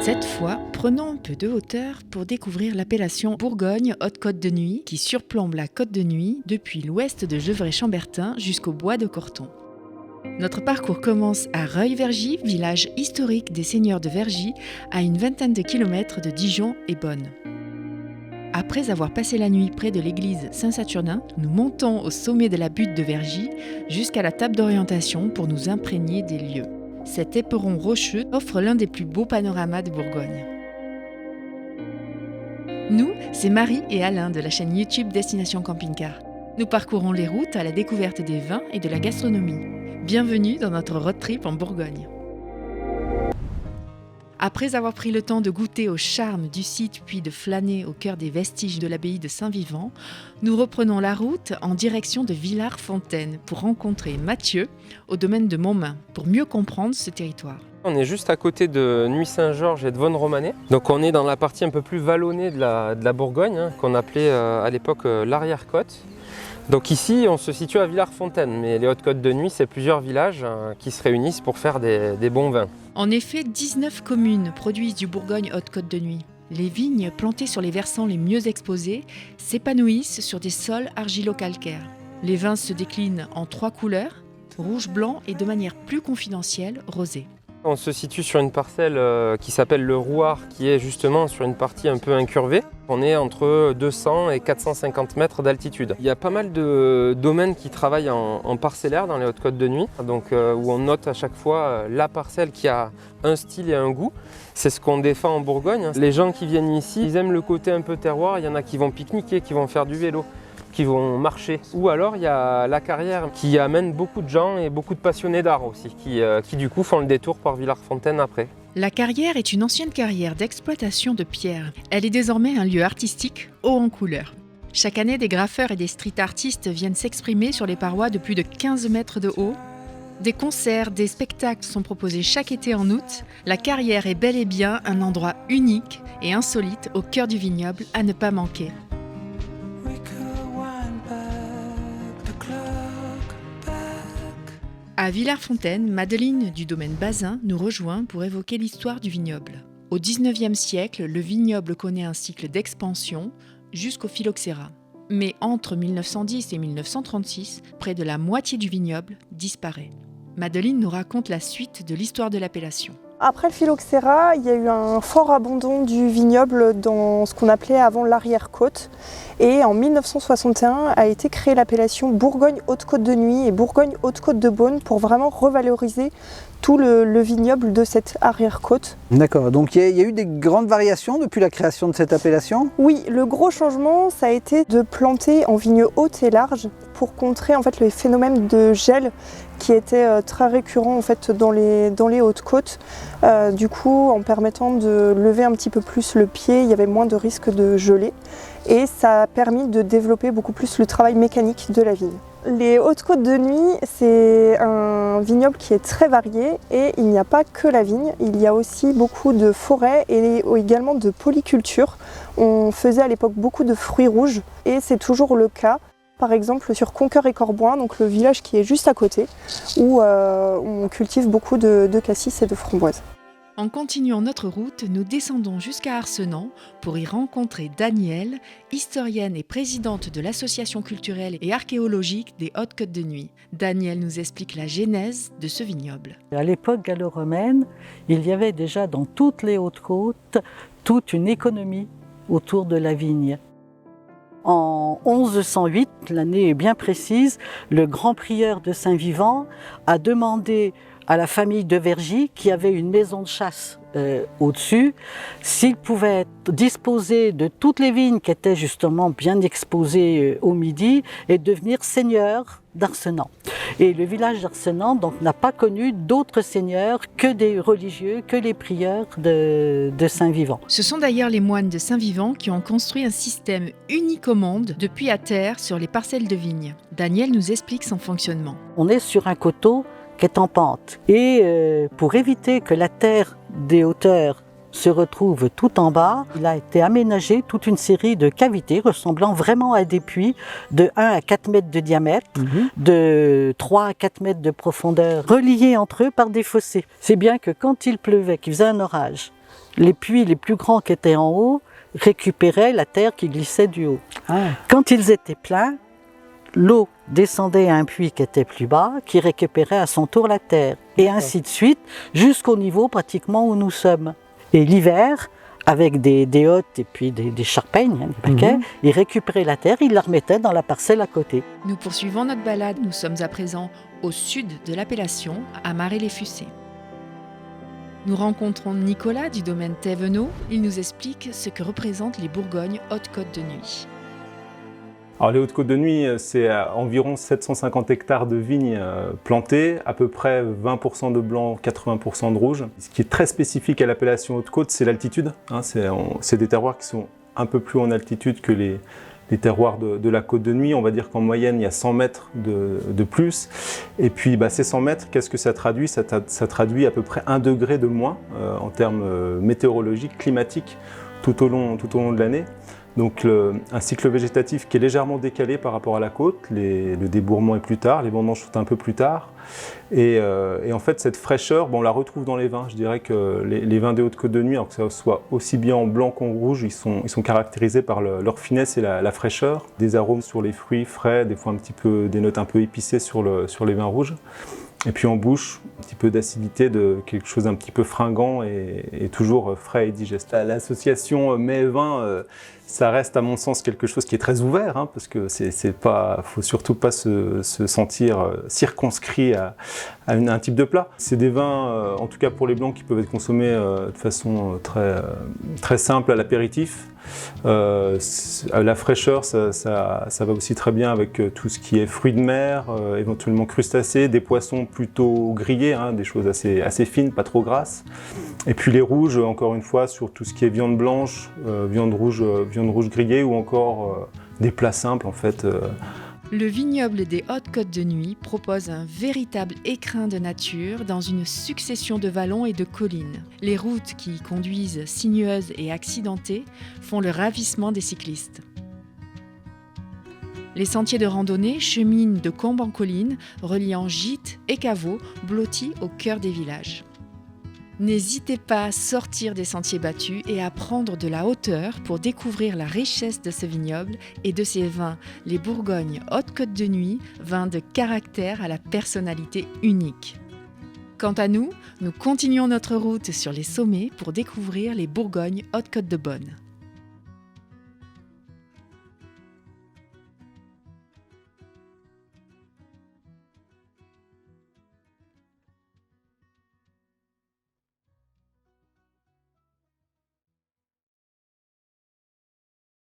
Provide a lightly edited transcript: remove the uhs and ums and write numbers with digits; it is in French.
Cette fois, prenons un peu de hauteur pour découvrir l'appellation Bourgogne-Haute-Côte de Nuits qui surplombe la Côte de Nuits depuis l'ouest de Gevrey-Chambertin jusqu'au bois de Corton. Notre parcours commence à Reuil-Vergy, village historique des seigneurs de Vergy, à une vingtaine de kilomètres de Dijon et Bonne. Après avoir passé la nuit près de l'église Saint-Saturnin, nous montons au sommet de la butte de Vergy jusqu'à la table d'orientation pour nous imprégner des lieux. Cet éperon rocheux offre l'un des plus beaux panoramas de Bourgogne. Nous, c'est Marie et Alain de la chaîne YouTube Destination Camping Car. Nous parcourons les routes à la découverte des vins et de la gastronomie. Bienvenue dans notre road trip en Bourgogne. Après avoir pris le temps de goûter au charme du site puis de flâner au cœur des vestiges de l'abbaye de Saint-Vivant, nous reprenons la route en direction de Villars-Fontaine pour rencontrer Mathieu au domaine de Montmain pour mieux comprendre ce territoire. On est juste à côté de Nuits-Saint-Georges et de Vonne-Romanée. Donc on est dans la partie un peu plus vallonnée de la Bourgogne, qu'on appelait à l'époque l'arrière-côte. Donc ici, on se situe à Villars-Fontaine, mais les Hautes-Côtes de Nuits, c'est plusieurs villages qui se réunissent pour faire des bons vins. En effet, 19 communes produisent du Bourgogne Haute-Côte de Nuits. Les vignes plantées sur les versants les mieux exposés s'épanouissent sur des sols argilo-calcaires. Les vins se déclinent en 3 couleurs, rouge, blanc et de manière plus confidentielle, rosé. On se situe sur une parcelle qui s'appelle le Rouard, qui est justement sur une partie un peu incurvée. On est entre 200 et 450 mètres d'altitude. Il y a pas mal de domaines qui travaillent en parcellaire dans les Hautes-Côtes de Nuits, donc, où on note à chaque fois la parcelle qui a un style et un goût. C'est ce qu'on défend en Bourgogne. Les gens qui viennent ici, ils aiment le côté un peu terroir. Il y en a qui vont pique-niquer, qui vont faire du vélo, qui vont marcher. Ou alors il y a la carrière qui amène beaucoup de gens et beaucoup de passionnés d'art aussi, qui du coup font le détour par Villars-Fontaine après. La carrière est une ancienne carrière d'exploitation de pierre. Elle est désormais un lieu artistique haut en couleur. Chaque année, des graffeurs et des street artistes viennent s'exprimer sur les parois de plus de 15 mètres de haut. Des concerts, des spectacles sont proposés chaque été en août. La carrière est bel et bien un endroit unique et insolite au cœur du vignoble à ne pas manquer. À Villars-Fontaine, Madeleine du domaine Bazin nous rejoint pour évoquer l'histoire du vignoble. Au XIXe siècle, le vignoble connaît un cycle d'expansion jusqu'au phylloxéra. Mais entre 1910 et 1936, près de la moitié du vignoble disparaît. Madeleine nous raconte la suite de l'histoire de l'appellation. Après le phylloxéra, il y a eu un fort abandon du vignoble dans ce qu'on appelait avant l'arrière-côte. Et en 1961 a été créée l'appellation Bourgogne-Haute-Côte de Nuits et Bourgogne-Haute-Côte de Beaune pour vraiment revaloriser tout le vignoble de cette arrière-côte. D'accord, donc il y a eu des grandes variations depuis la création de cette appellation ? Oui, le gros changement, ça a été de planter en vignes hautes et larges pour contrer en fait, le phénomène de gel qui était très récurrent en fait, dans les Hautes-Côtes. Du coup, en permettant de lever un petit peu plus le pied, il y avait moins de risque de geler. Et ça a permis de développer beaucoup plus le travail mécanique de la vigne. Les Hautes-Côtes de Nuits, c'est un vignoble qui est très varié et il n'y a pas que la vigne, il y a aussi beaucoup de forêts et également de polyculture. On faisait à l'époque beaucoup de fruits rouges et c'est toujours le cas. Par exemple sur Conqueur et Corboin, donc le village qui est juste à côté, où on cultive beaucoup de cassis et de framboises. En continuant notre route, nous descendons jusqu'à Arcenant pour y rencontrer Danielle, historienne et présidente de l'association culturelle et archéologique des Hautes-Côtes de Nuits. Danielle nous explique la genèse de ce vignoble. À l'époque gallo-romaine, il y avait déjà dans toutes les Hautes-Côtes toute une économie autour de la vigne. En 1108, l'année est bien précise, le grand prieur de Saint-Vivant a demandé à la famille de Vergy, qui avait une maison de chasse au-dessus, s'il pouvait disposer de toutes les vignes qui étaient justement bien exposées au midi et devenir seigneur d'Arcenant. Et le village d'Arcenant donc n'a pas connu d'autres seigneurs que des religieux, que les prieurs de Saint-Vivant. Ce sont d'ailleurs les moines de Saint-Vivant qui ont construit un système unique au monde de puits à terre sur les parcelles de vignes. Daniel nous explique son fonctionnement. On est sur un coteau qui est en pente. Et pour éviter que la terre des hauteurs se retrouve tout en bas, il a été aménagé toute une série de cavités ressemblant vraiment à des puits de 1 à 4 mètres de diamètre, de 3 à 4 mètres de profondeur, reliés entre eux par des fossés. C'est bien que quand il pleuvait, qu'il faisait un orage, les puits les plus grands qui étaient en haut récupéraient la terre qui glissait du haut. Ah, Quand ils étaient pleins, l'eau descendait à un puits qui était plus bas, qui récupérait à son tour la terre. Et ainsi de suite, jusqu'au niveau pratiquement où nous sommes. Et l'hiver, avec des hottes et puis des charpeignes, hein, des paquets, ils récupéraient la terre, ils la remettaient dans la parcelle à côté. Nous poursuivons notre balade. Nous sommes à présent au sud de l'appellation, à Marais-les-Fussés. Nous rencontrons Nicolas du domaine Thévenot. Il nous explique ce que représentent les Bourgognes Haute-Côte de Nuits. Alors les Hautes-Côtes de Nuits, c'est environ 750 hectares de vignes plantées, à peu près 20% de blanc, 80% de rouge. Ce qui est très spécifique à l'appellation Haute-Côte, c'est l'altitude. C'est des terroirs qui sont un peu plus en altitude que les terroirs de la Côte de Nuits. On va dire qu'en moyenne, il y a 100 mètres de plus. Et puis ces 100 mètres, qu'est-ce que ça traduit ? Ça traduit à peu près 1 degré de moins en termes météorologiques, climatiques, tout au long de l'année. Donc un cycle végétatif qui est légèrement décalé par rapport à la côte, le débourrement est plus tard, les vendanges sont un peu plus tard. Et en fait cette fraîcheur, on la retrouve dans les vins. Je dirais que les vins des Hautes-Côtes de Nuits, alors que ça soit aussi bien en blanc qu'en rouge, ils sont caractérisés par leur finesse et la fraîcheur. Des arômes sur les fruits frais, des fois des notes un peu épicées sur les vins rouges. Et puis en bouche, un petit peu d'acidité, de quelque chose un petit peu fringant et toujours frais et digeste. L'association mets-vin, ça reste à mon sens quelque chose qui est très ouvert, parce que faut surtout pas se sentir circonscrit à un type de plat. C'est des vins, en tout cas pour les blancs, qui peuvent être consommés de façon très simple à l'apéritif. La fraîcheur, ça va aussi très bien avec tout ce qui est fruits de mer, éventuellement crustacés, des poissons plutôt grillés, des choses assez fines, pas trop grasses. Et puis les rouges, encore une fois, sur tout ce qui est viande blanche, viande rouge grillée, ou encore des plats simples en fait. Le vignoble des Hautes-Côtes de Nuits propose un véritable écrin de nature dans une succession de vallons et de collines. Les routes qui y conduisent, sinueuses et accidentées, font le ravissement des cyclistes. Les sentiers de randonnée cheminent de combe en colline, reliant gîtes et caveaux blottis au cœur des villages. N'hésitez pas à sortir des sentiers battus et à prendre de la hauteur pour découvrir la richesse de ce vignoble et de ses vins, les Bourgognes Haute-Côte de Nuits, vins de caractère à la personnalité unique. Quant à nous, nous continuons notre route sur les sommets pour découvrir les Bourgognes Haute-Côte de Beaune.